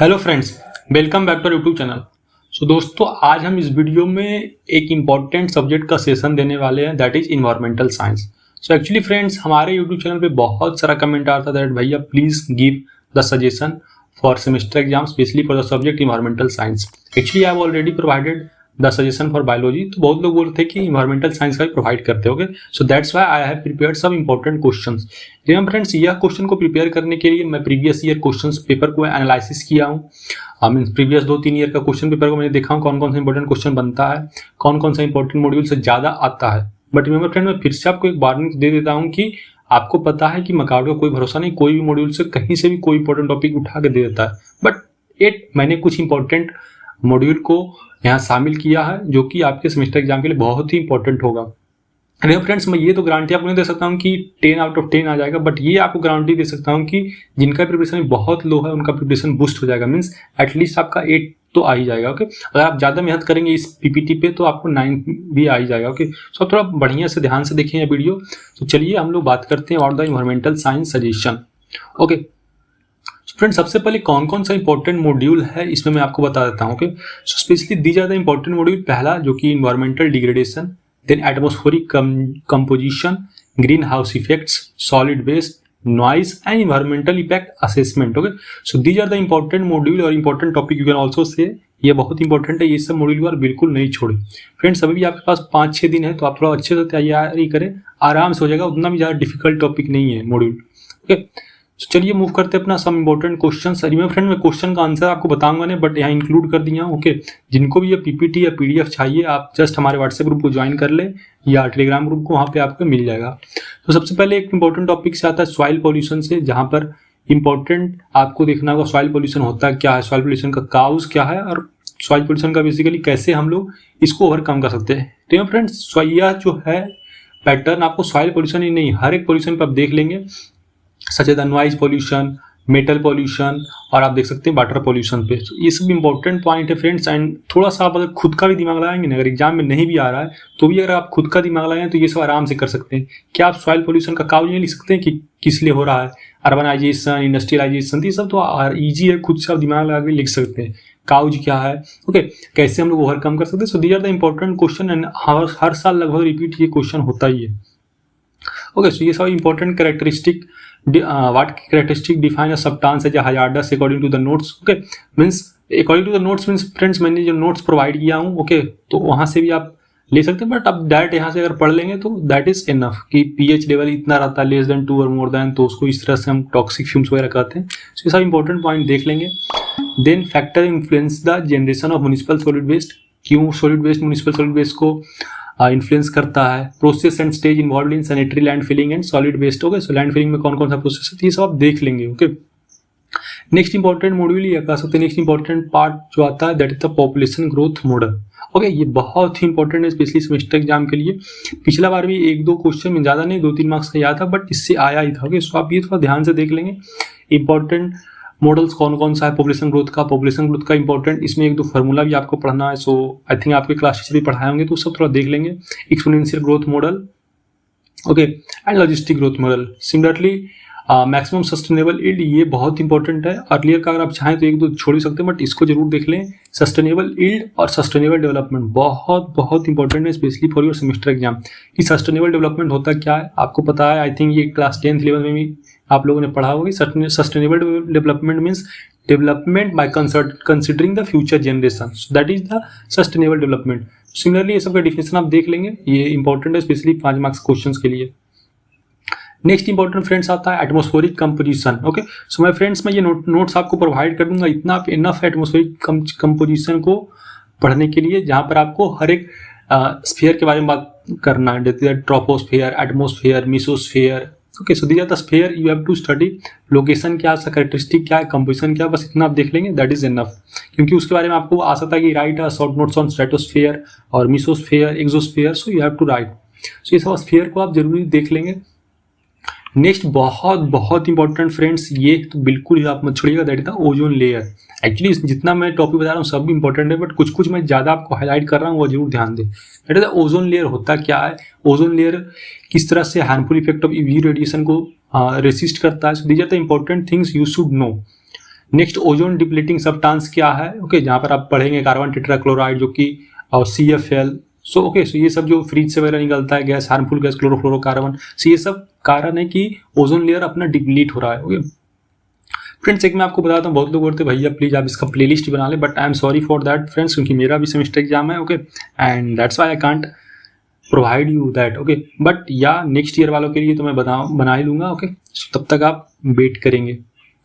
Hello friends, welcome back to YouTube channel. So दोस्तों, आज हम इस वीडियो में एक इम्पॉर्टेंट सब्जेक्ट का सेशन देने वाले हैं, that is environmental science. So actually friends, हमारे यूट्यूब चैनल पे बहुत सारा कमेंट आता था दैट भैया please give the suggestion for semester exam specially for the subject environmental science. Actually I have already provided the suggestion for biology, तो बहुत लोग बोलते हैं कि इन्वायरमेंटल साइंस का भी प्रोवाइड करते होगे। So that's why I have prepared some important questions. जी फ्रेंड्स, यह क्वेश्चन को प्रिपेयर करने के लिए मैं प्रीवियस ईयर क्वेश्चंस पेपर को एनालिसिस किया हूँ। मीन प्रीवियस 2-3 ईयर का क्वेश्चन पेपर को मैंने देखा हूँ कौन कौन सा इंपॉर्टेंट क्वेश्चन बनता है, कौन कौन सा इंपॉर्टेंट मॉड्यूल से ज़्यादा आता है। बट रिमेंबर फ्रेंड, मैं फिर से आपको एक वार्निंग दे देता हूँ कि आपको पता है कि मकाउट का कोई भरोसा नहीं, कोई भी मॉड्यूल से कहीं से भी कोई इंपॉर्टेंट टॉपिक उठा के दे देता है। बट मैंने कुछ इंपॉर्टेंट मॉड्यूल को यहाँ शामिल किया है जो कि आपके सेमेस्टर एग्जाम के लिए बहुत ही इंपॉर्टेंट होगा। अरे फ्रेंड्स, मैं ये तो गारंटी आपको नहीं दे सकता हूँ कि 10 आउट ऑफ 10 आ जाएगा, बट ये आपको गारंटी दे सकता हूँ कि जिनका प्रिपरेशन बहुत लो है उनका प्रिपरेशन बूस्ट हो जाएगा। मीन्स एटलीस्ट आपका 8 तो आ ही जाएगा। ओके, अगर आप ज़्यादा मेहनत करेंगे इस पीपीटी पे तो आपको 9 भी आ ही जाएगा। ओके, सो थोड़ा बढ़िया से ध्यान से देखें ये वीडियो। तो चलिए हम लोग बात करते हैं about the environmental science suggestion. Okay friends, सबसे पहले कौन कौन सा इंपॉर्टेंट मॉड्यूल है इसमें मैं आपको बता देता हूँ। Okay, so specially these are the important module. पहला जो कि environmental degradation, then atmospheric composition, green house effects, solid waste, noise and environmental effect assessment. Okay, so these are the important module और important topic you can also say. ये बहुत important है, ये सब module को बिल्कुल नहीं छोड़े फ्रेंड्स। अभी भी आपके पास 5-6 दिन है तो आप थोड़ा अच्छे से तैयारी करें, आराम से हो जाएगा। उतना भी ज़्यादा डिफिकल्ट टॉपिक नहीं है मॉड्यूल। ओके, चलिए मूव करते हैं अपना some important question. Remember friend, मैं क्वेश्चन का आंसर आपको बताऊंगा नहीं, बट यहाँ इंक्लूड कर दिया हूँ। ओके, जिनको भी ये पीपीटी या पीडीएफ चाहिए आप जस्ट हमारे व्हाट्सएप ग्रुप को ज्वाइन कर ले या टेलीग्राम ग्रुप को, वहाँ पे आपको मिल जाएगा। तो सबसे पहले एक इंपॉर्टेंट टॉपिक से आता है सॉइल पॉल्यूशन से, जहाँ पर इंपॉर्टेंट आपको देखना होगा सॉइल पॉल्यूशन होता है क्या है, सॉइल पॉल्यूशन का काउज क्या है और सॉइल पॉल्यूशन का बेसिकली कैसे हम लोग इसको ओवरकम कर सकते हैं। तो फ्रेंड्स, यह जो है पैटर्न आपको सॉइल पॉल्यूशन ही नहीं हर एक पॉल्यूशन पर आप देख लेंगे, such as the noise pollution, metal pollution और आप देख सकते हैं वाटर पॉल्यूशन पे। तो ये सब इंपॉर्टेंट पॉइंट है फ्रेंड्स। एंड थोड़ा सा आप अगर खुद का भी दिमाग लगाएंगे ना, अगर एग्जाम में नहीं भी आ रहा है तो भी अगर आप खुद का दिमाग लगाएं तो ये सब आराम से कर सकते हैं। क्या आप सॉइल पॉल्यूशन का काउज नहीं लिख सकते हैं कि किस लिए हो रहा है, अर्बनाइजेशन, इंडस्ट्रियलाइजेशन, ये सब तो ईजी है, खुद से आप दिमाग लगा के लिख सकते हैं काउज क्या है। ओके, कैसे हम लोग ओवरकम कर सकते हैं। So these are the important question and हर साल लगभग रिपीट ये क्वेश्चन होता ही है। ओके, सो ये सब important characteristic what characteristic define a substance as a hazardous according to the notes. Okay, means according to the notes means friends, मैंने जो notes provide किया हूँ ओके, तो वहाँ से भी आप ले सकते हैं। बट अब डायरेक्ट यहाँ से अगर पढ़ लेंगे तो दैट इज इनफ कि pH लेवल इतना रहता है लेस देन 2 और मोर देन, तो उसको इस तरह से हम टॉक्सिक फ्यूम्स वगैरह कहते हैं। तो ये सब इंपॉर्टेंट पॉइंट देख लेंगे। Then factor influence the generation of municipal solid waste, क्यों solid waste municipal solid waste को इन्फ्लुएंस करता है। Process and stage involve in sanitary land filling and solid waste. Okay, so land filling में कौन कौन सा प्रोसेस है ये सब आप देख लेंगे। ओके, नेक्स्ट इंपॉर्टेंट मॉड्यूल ये कह सकते हैं, नेक्स्ट इंपॉर्टेंट पार्ट जो आता है that is the population growth model. Okay, ये बहुत ही इंपॉर्टेंट है स्पेशली सेमेस्टर एग्जाम के लिए। पिछला बार भी 1-2 क्वेश्चन में ज़्यादा नहीं 2-3 मार्क्स का आया था, बट इससे आया ही था। ओके, सो आप ये थोड़ा ध्यान से देख लेंगे। इंपॉर्टेंट मॉडल्स कौन कौन सा है पॉपुलेशन ग्रोथ का इंपॉर्टेंट, इसमें 1-2 फार्मूला भी आपको पढ़ना है। सो आई थिंक आपके क्लास टीचर भी पढ़ाए होंगे तो सब थोड़ा देख लेंगे। Exponential growth model, okay, and logistic growth model. Similarly maximum sustainable yield, ये बहुत इंपॉर्टेंट है। अर्लियर का अगर आप चाहें तो 1-2 छोड़ ही सकते हैं, बट इसको जरूर देख लें। सस्टेनेबल यील्ड और सस्टेनेबल डेवलपमेंट बहुत बहुत इंपॉर्टेंट है specially for your semester exam. कि सस्टेनेबल डेवलपमेंट होता क्या है आपको पता है, आई थिंक ये क्लास 10th 11th में भी आप लोगों ने पढ़ा होगा। Sustainable development means development by considering the future generation, that is the sustainable development. Similarly ये सब का डिफिनेशन आप देख लेंगे, ये इंपॉर्टेंट है स्पेशली 5 मार्क्स क्वेश्चन के लिए। नेक्स्ट इंपॉर्टेंट फ्रेंड्स आता है एटमॉस्फेरिक कंपोजिशन। ओके, सो मैं फ्रेंड्स मैं ये नोट्स आपको प्रोवाइड कर दूंगा, इतना आप इनफ है एटमॉस्फेरिक कंपोजिशन को पढ़ने के लिए, जहाँ पर आपको हर एक स्फीयर के बारे में बात करना है। Troposphere, atmosphere, mesosphere. Okay, so these are the sphere you have to study. Location क्या है, कैरेक्टरिस्टिक क्या है, कंपोजिशन क्या है, बस इतना आप देख लेंगे दैट इज इनफ। क्योंकि उसके बारे में आपको आ सकता है कि write short notes on stratosphere और mesosphere, exosphere, so you have to write. So ये सब स्फीयर को आप जरूरी देख लेंगे। नेक्स्ट बहुत बहुत इंपॉर्टेंट फ्रेंड्स, ये तो बिल्कुल ही आप मत छोड़िएगा, that is the ozone layer. Actually जितना मैं टॉपिक बता रहा हूँ सब इंपॉर्टेंट है, बट कुछ कुछ मैं ज़्यादा आपको हाईलाइट कर रहा हूँ वो जरूर ध्यान दें। That is the ozone layer होता क्या है, ओजोन लेयर किस तरह से harmful effect of UV radiation को रेसिस्ट करता है। So these are the important things you should know. Next ozone depleting substance क्या है, ओके, जहाँ पर आप पढ़ेंगे कार्बन टेट्राक्लोराइड जो कि और CFL। सो ओके, सो ये सब जो फ्रिज से वगैरह निकलता है गैस, हार्मफुल गैस, क्लोरोफ्लोरोकार्बन, सो ये सब कारण है कि ओजोन लेयर अपना डिप्लीट हो रहा है। ओके फ्रेंड्स, एक मैं आपको बताता हूँ, बहुत लोग बोलते हैं भैया प्लीज आप इसका प्लेलिस्ट बना ले, but I am sorry for that friends, क्योंकि मेरा भी सेमेस्टर एग्जाम है। Okay and that's why I can't provide you that. Okay but या नेक्स्ट ईयर वालों के लिए तो मैं बना ही लूंगा। ओके सो तब तक आप वेट करेंगे,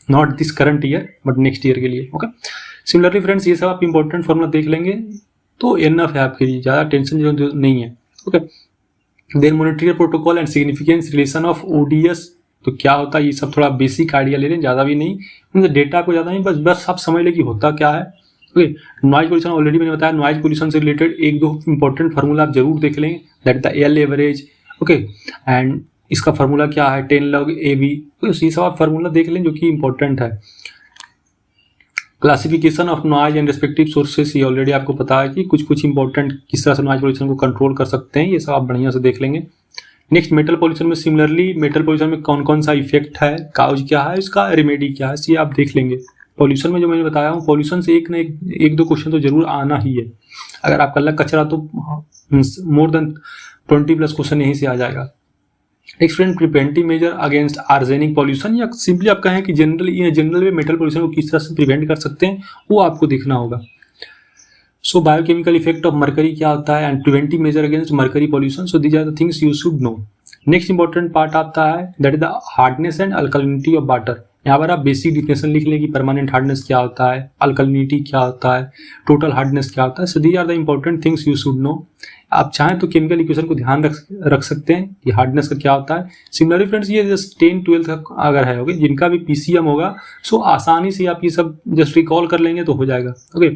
not this current year but next year के लिए। ओके सिमिलरली फ्रेंड्स, ये सब आप इंपॉर्टेंट फॉर्मूला देख लेंगे तो इनफ है आपके लिए, ज़्यादा टेंशन जो नहीं है। Okay then monetary protocol and significance relation of ODS, तो क्या होता है ये सब थोड़ा बेसिक आइडिया ले लें, ज़्यादा भी नहीं, उनसे डेटा को ज़्यादा नहीं, बस आप समझ लें कि होता क्या है। ओके नॉइज पोल्यूशन ऑलरेडी मैंने बताया, नॉइज पोल्यूशन से रिलेटेड एक दो इंपॉर्टेंट फार्मूला आप जरूर देख लेंगे, that the L average. Okay and इसका फार्मूला क्या है 10 log AB, तो ये सब आप फार्मूला देख लें जो कि इंपॉर्टेंट है। Classification of noise and respective sources, ये ऑलरेडी आपको पता है कि कुछ इंपॉर्टेंट किस तरह से नॉइज पोल्यूशन को कंट्रोल कर सकते हैं, ये सब आप बढ़िया से देख लेंगे। नेक्स्ट मेटल पोल्यूशन में सिमिलरली मेटल पोल्यूशन में कौन कौन सा इफेक्ट है, काउज क्या है, इसका रेमेडी क्या है, ये आप देख लेंगे। पॉल्यूशन में जो मैंने बताया हूँ, पॉल्यूशन से एक दो क्वेश्चन तो जरूर आना ही है, अगर आपका लग कचरा तो मोर देन 20+ क्वेश्चन यहीं से आ जाएगा। Next friend, preventive measure against arsenic pollution, या सिंपली आप कहें कि जनरल में मेटल पॉल्यूशन को किस तरह से प्रिवेंट कर सकते हैं वो आपको देखना होगा। So biochemical effect of mercury क्या होता है and preventive measure against mercury pollution, so these are the things you should know. Next important part आता है that is the hardness and alkalinity of water, यहाँ पर आप बेसिक डिफिनेशन लिख लें कि परमानेंट हार्डनेस क्या होता है, अल्कलिनिटी क्या होता है, टोटल हार्डनेस क्या होता है, so these are the important things you should know. आप चाहें तो केमिकल इक्वेशन को ध्यान रख सकते हैं कि हार्डनेस का क्या होता है। सिमिलरली फ्रेंड्स, ये जस्ट 10-12 का अगर है, ओके, जिनका भी PCM होगा सो आसानी से आप ये सब जस्ट रिकॉल कर लेंगे तो हो जाएगा। ओके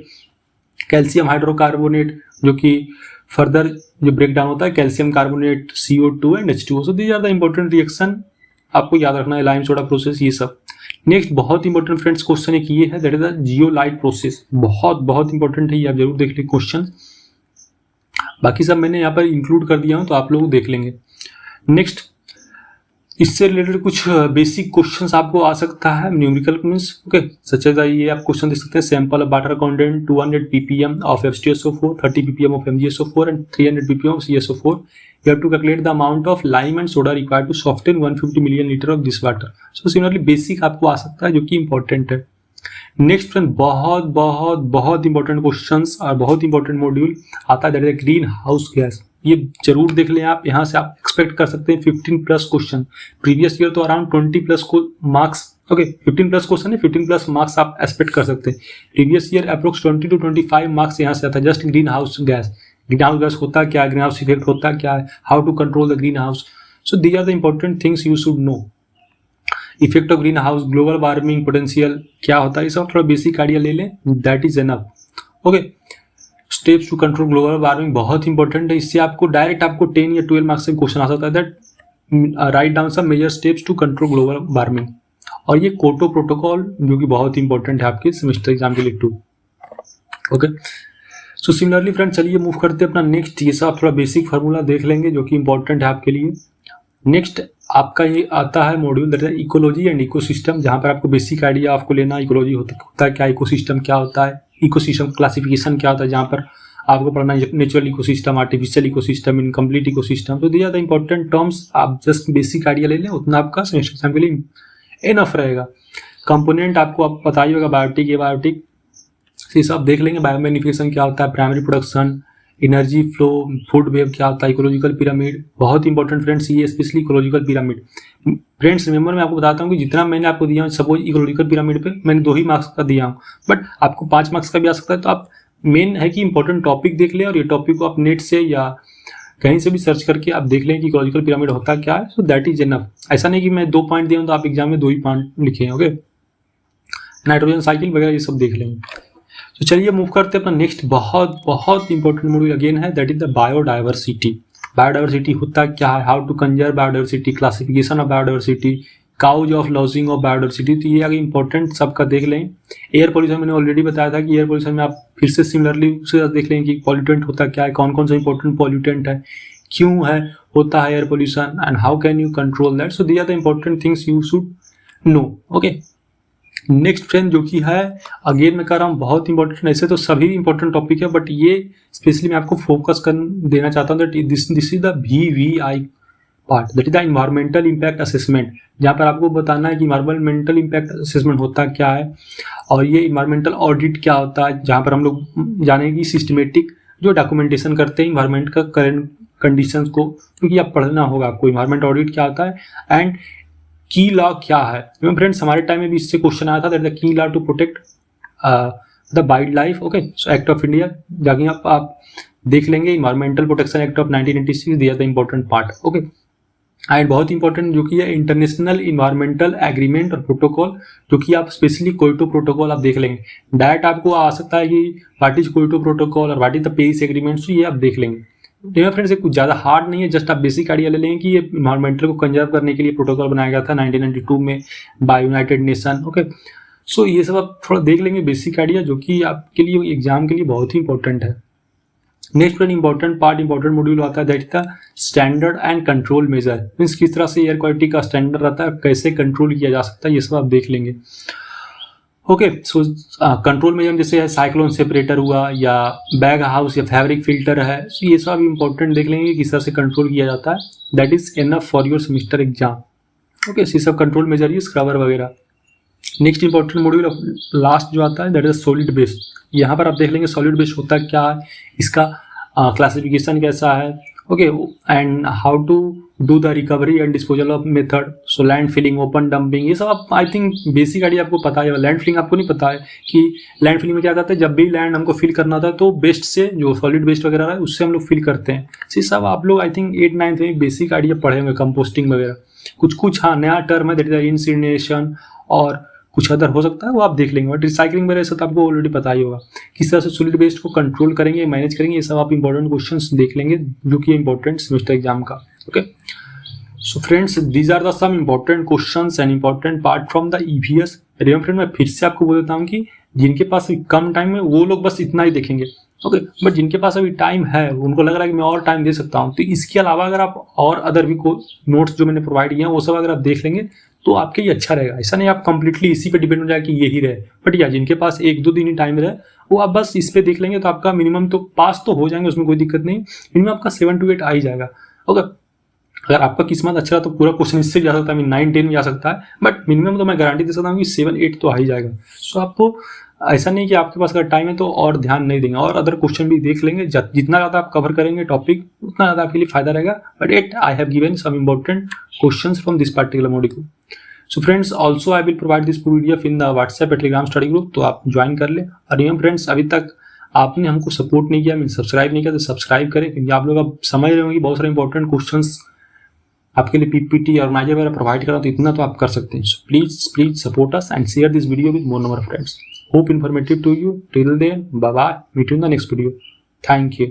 कैल्शियम हाइड्रोकार्बोनेट जो कि फर्दर जो ब्रेक डाउन होता है, calcium carbonate CO2 and H2O, so these are the important reaction, आपको याद रखना है, लाइम सोडा प्रोसेस, ये सब। नेक्स्ट बहुत इंपॉर्टेंट फ्रेंड्स क्वेश्चन एक ये है that is the zeolite process, बहुत इंपॉर्टेंट है, ये आप जरूर देख लें क्वेश्चन, बाकी सब मैंने यहाँ पर इंक्लूड कर दिया हूँ तो आप लोग देख लेंगे। नेक्स्ट इससे रिलेटेड कुछ बेसिक क्वेश्चंस आपको आ सकता है, numerical means, okay such as ये आप क्वेश्चन देख सकते हैं, sample of water content 200 ppm of H2SO4, 30 ppm of MgSO4 and 300 ppm of CSO4, you have to calculate the amount of lime and soda required to soften 150 million liter of this water, so similarly basic आपको आ सकता है जो कि important है। Next friend बहुत important questions और बहुत इंपॉर्टेंट मॉड्यूल आता है that is green house gas, ये जरूर देख लें आप, यहाँ से आप एक्सपेक्ट कर सकते हैं 15+ क्वेश्चन, प्रीवियस ईयर तो अराउंड 20+ मार्क्स, ओके 15+ क्वेश्चन है, 15+ मार्क्स आप एक्सपेक्ट कर सकते हैं। Previous year approx 20 to 25 marks यहाँ से आता है, जस्ट ग्रीन हाउस गैस होता क्या है, ग्रीन हाउस इफेक्ट होता क्या है, how to control the greenhouse, so these are the important things you should know. Effect of greenhouse, global warming potential क्या होता है, ये सब थोड़ा बेसिक आइडिया ले लें, that is enough. Okay steps to control global warming बहुत important है, इससे आपको डायरेक्ट आपको 10 या 12 मार्क्स से क्वेश्चन आ सकता है, that write down some major steps to control global warming. और ये कोटो प्रोटोकॉल जो कि बहुत इंपॉर्टेंट है आपके सेमेस्टर एग्जाम के लिए too. Okay so similarly friend, चलिए मूव करते हैं अपना नेक्स्ट, ये सब थोड़ा बेसिक फार्मूला देख लेंगे जो कि इंपॉर्टेंट है आपके लिए। नेक्स्ट आपका ये आता है module that is ecology and ecosystem, जहाँ पर आपको बेसिक आइडिया आपको लेना, इकोलॉजी होता है क्या, इकोसिस्टम क्या होता है, इकोसिस्टम क्लासिफिकेशन क्या होता है, जहाँ पर आपको पढ़ना natural ecosystem, artificial ecosystem, incomplete ecosystem, तो दिया द इंपॉर्टेंट टर्म्स, आप जस्ट बेसिक आइडिया ले लें, उतना आपका सेमेस्टर एग्जाम के लिए इनफ रहेगा। कंपोनेंट आपको आप पता ही होगा, बायोटिक एबायोटिक, ये सब देख लेंगे। बायोमैनिफिकेशन क्या होता है, primary production, energy flow, food web क्या होता है, इकोलॉजिकल पिरामिड, बहुत इंपॉर्टेंट फ्रेंड्स ये specially ecological pyramid. Friends remember मैं आपको बताता हूँ कि जितना मैंने आपको दिया हूँ, सपोज इकोलॉजिकल पिरामिड पे मैंने 2 ही मार्क्स का दिया हूँ, बट आपको 5 मार्क्स का भी आ सकता है, तो आप मेन है कि इंपॉर्टेंट टॉपिक देख लें और ये टॉपिक को आप नेट से या कहीं से भी सर्च करके आप देख लें कि इकोलॉजिकल पिरामिड होता क्या है, सो दैट इज एनफ। ऐसा नहीं कि मैं 2 पॉइंट दिया हूँ तो आप एग्जाम में 2 ही पॉइंट लिखे हैं। ओके नाइट्रोजन साइकिल वगैरह ये सब देख लेंगे। तो चलिए मूव करते हैं अपना नेक्स्ट बहुत इंपॉर्टेंट मॉड्यूल अगेन है, that is the biodiversity. Biodiversity होता क्या है, how to conserve biodiversity, classification of biodiversity, cause of losing of biodiversity, तो ये आगे इंपॉर्टेंट सबका देख लें। एयर पोल्यूशन मैंने ऑलरेडी बताया था कि एयर पोल्यूशन में आप फिर से सिमिलरली उसे देख लें कि पॉल्यूटेंट होता क्या है, कौन कौन सा इंपॉर्टेंट पॉल्यूटेंट है, क्यों है होता है air pollution and how can you control that, so these are the important things you should know. Okay next friend जो कि है, अगेन मैं कह रहा हूँ बहुत इंपॉर्टेंट, ऐसे तो सभी इंपॉर्टेंट टॉपिक है बट ये स्पेशली मैं आपको फोकस कर देना चाहता हूँ that this is the VVI part, that is the environmental impact assessment, जहाँ पर आपको बताना है कि इन्वायरमेंटल इम्पैक्ट असेसमेंट होता क्या है और ये इन्वायरमेंटल ऑडिट क्या होता है, जहाँ पर हम लोग जानेंगे सिस्टमेटिक जो डॉक्यूमेंटेशन करते हैं इन्वायरमेंट का करंट कंडीशंस को, क्योंकि आप पढ़ना होगा आपको इन्वायरमेंट ऑडिट क्या होता है एंड की लॉ क्या है। फ्रेंड्स हमारे टाइम में भी इससे क्वेश्चन आया था that the key law to protect the wildlife. Okay, so act of India जाके आप देख लेंगे, इन्वायरमेंटल प्रोटेक्शन एक्ट ऑफ 1986 दिया था इंपॉर्टेंट पार्ट। ओके, एंड बहुत इंपॉर्टेंट जो कि है इंटरनेशनल इन्वायरमेंटल एग्रीमेंट और प्रोटोकॉल, जो कि आप स्पेशली क्योटो प्रोटोकॉल आप देख लेंगे। डायरेक्ट आपको आ सकता है कि व्हाट इज क्योटो प्रोटोकॉल और what is the Paris agreement, तो ये आप देख लेंगे। फ्रेंड्स ये कुछ ज़्यादा हार्ड नहीं है, जस्ट आप बेसिक आइडिया ले लेंगे कि ये इन्वायरमेंटल को कंजर्व करने के लिए प्रोटोकॉल बनाया गया था 1992 में बाय यूनाइटेड नेशन। ओके, सो ये सब आप थोड़ा देख लेंगे बेसिक आइडिया, जो कि आपके लिए एग्जाम के लिए बहुत ही इंपॉर्टेंट है। Next important part, important module आता है that is the standard and control measure, means किस तरह से एयर क्वालिटी का स्टैंडर्ड रहता है, कैसे कंट्रोल किया जा सकता है, ये सब आप देख लेंगे। ओके, सो कंट्रोल मेजर जैसे है साइक्लोन सेपरेटर हुआ या बैग हाउस या फैब्रिक फिल्टर है, सो ये सब इंपॉर्टेंट देख लेंगे किस तरह से कंट्रोल किया जाता है, that is enough for your semester exam. Okay, ये सब कंट्रोल मेजर, ये स्क्रबर वगैरह। नेक्स्ट इंपॉर्टेंट मॉड्यूल लास्ट जो आता है दैट इज सॉलिड बेस, यहाँ पर आप देख लेंगे सॉलिड बेस होता क्या है, इसका क्लासिफिकेशन कैसा है। Okay, and how to do the recovery and disposal of method, so land filling, open dumping, ये सब आप आई थिंक बेसिक आइडिया आपको पता है। लैंड फिलिंग आपको नहीं पता है कि लैंड फिलिंग में क्या करता है, जब भी लैंड हमको फिल करना होता है तो बेस्ट से जो सॉलिड वेस्ट वगैरह है उससे हम लोग फिल करते हैं। ये सब आप लोग आई थिंक 8-9 में बेसिक आइडिया पढ़े होंगे, कंपोस्टिंग वगैरह कुछ हाँ नया टर्म है दैट इज इंसिनरेशन और कुछ अदर हो सकता है, वो आप देख लेंगे। बट रिसाइकलिंग वगैरह से तो आपको ऑलरेडी पता ही होगा किस तरह से सॉलिड वेस्ट को कंट्रोल करेंगे, मैनेज करेंगे, ये सब आप इंपॉर्टेंट क्वेश्चंस देख लेंगे जो कि इंपॉर्टेंट सेमेस्टर एग्जाम का। Okay, so friends these are the some important questions and important part from the EVS। Friend मैं फिर से आपको बोल देता हूँ कि जिनके पास कम टाइम है वो लोग बस इतना ही देखेंगे। ओके, बट जिनके पास अभी टाइम है उनको लग रहा है कि मैं और टाइम दे सकता हूँ, तो इसके अलावा अगर आप और अदर भी नोट्स जो मैंने प्रोवाइड किए हैं वो सब अगर आप देख लेंगे तो आपके लिए अच्छा रहेगा। ऐसा नहीं आप कंप्लीटली इसी पे डिपेंड हो जाए कि यही रहे, बट या जिनके पास 1-2 दिन ही टाइम रहे वो आप बस इस पे देख लेंगे तो आपका मिनिमम तो पास तो हो जाएंगे, उसमें कोई दिक्कत नहीं, मिनिमम आपका 7 to 8 आ ही जाएगा। ओके, अगर आपका किस्मत अच्छा रहा तो पूरा क्वेश्चन इससे भी जा सकता है, 9-10 भी जा सकता है, बट मिनिमम तो मैं गारंटी दे सकता हूँ कि 7-8 तो आ ही जाएगा। सो आपको ऐसा नहीं कि आपके पास अगर टाइम है तो और ध्यान नहीं देंगे, और अदर क्वेश्चन भी देख लेंगे। जितना ज़्यादा आप कवर करेंगे टॉपिक उतना ज़्यादा आपके लिए फायदा रहेगा। But it I have given some important questions from this particular module. So friends also I will provide this PDF in the WhatsApp Telegram study group, तो आप ज्वाइन कर ले। और ये फ्रेंड्स अभी तक आपने हमको सपोर्ट नहीं किया, मीन सब्सक्राइब नहीं किया, तो सब्सक्राइब करें, क्योंकि आप लोग अब समझ रहे होंगे बहुत सारे इंपॉर्टेंट क्वेश्चंस आपके लिए PPT और ऑर्गेनाइजर वगैरह प्रोवाइड करा, तो इतना तो आप कर सकते हैं। So please support us and share this video with more number of friends. Hope informative to you. Till then bye bye, meet you in the next video. Thank you.